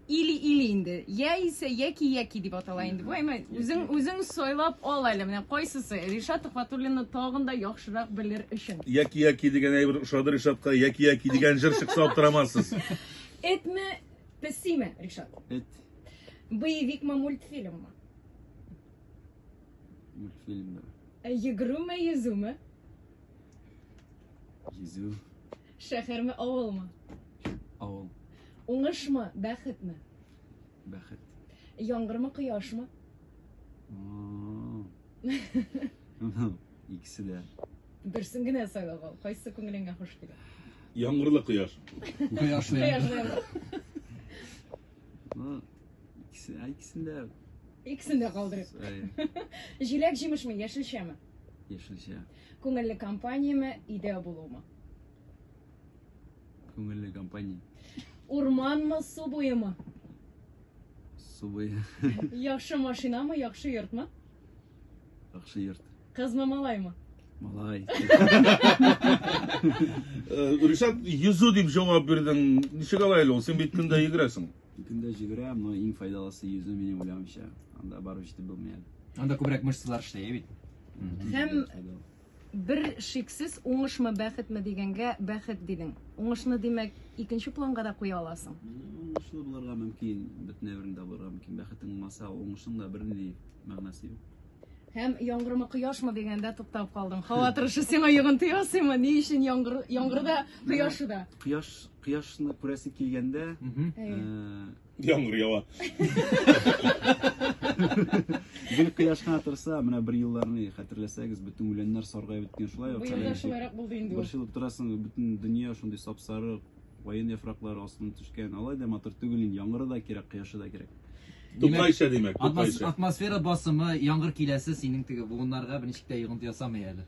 или инде. Яйсе яки дип атала инде. Бу эме үзең сойлап ал әле. Менә кайсысы Ришат Төхфәтуллинны тагын да яхшырак белер өчен. Яки дигән әйбер ошады Ришатка, яки дигән җыр чыкса аптырамассыз. Этме, пессиме, Ришат? Эт. Боевикме, мультфильмме? Мультфильм. Йөгерүме, йөзүме? Йөзү. Шәһәрме, авылмы? Авыл. Уңышмы, бәхетме? Бәхет. Яңгырмы, кояшмы? İkisi de. Берсен генә сайлап ал. Кайсы күңелеңә хуш килә? Яңгырлы кояш. Кояшлы. İkisini de kaldırıp. Җиләк җимешме, яшелчәме? Yeşilçe. Күңелле компаниямы, идея булуымы? Күңелле компания. Урманмы, су буемы? Su boyu. Яхшы машинамы, яхшы йортмы? Яхшы йорт. Кызмы, малаймы? Малай. Ришат yüzü дип җавап бирдең. Ничек алай ул? Син бит көндә йөгерәсең. Күндә җигерәм, но иң файдалысы йөзү минем уйлавымча. Анда барып җитеп булмый. Анда күбрәк мышцалар эшләй бит. Һәм бер шиксез уңышмы, бәхетме дигәнгә бәхет дидең. Уңышны димәк, икенче планга да куя аласың. Уңышлы булырга мөмкин, бөтен әверендә булырга мөмкин. Бәхетең булмаса, уңышның да бернинди мәгънәсе юк. Һәм яңгырмы, кояшмы дигәндә туктап калдың. Һава торышы сиңа йогынты ясыймы? Ни өчен яңгырда, кояшыда? Кояшны күрәсе килгәндә, Яңгыр ява. гел кояшка торса, менә бер елларны хәтерләсәгез, бөтен үләннәр саргая беткән шулай. Бу елда шулайрак булды инде. Бер ел торасың, бөтен дөнья шундый сап-сары, ваен яфраклары астына төшкән. Алай да матур түгел инде, яңгыры да кирәк, кояшы да кирәк. Туктайча димәк, туктайча. Атмосфера басымы, яңгыр киләсе синең теге буыннарга берничек тә йогынты ясамый әле.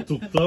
Тукта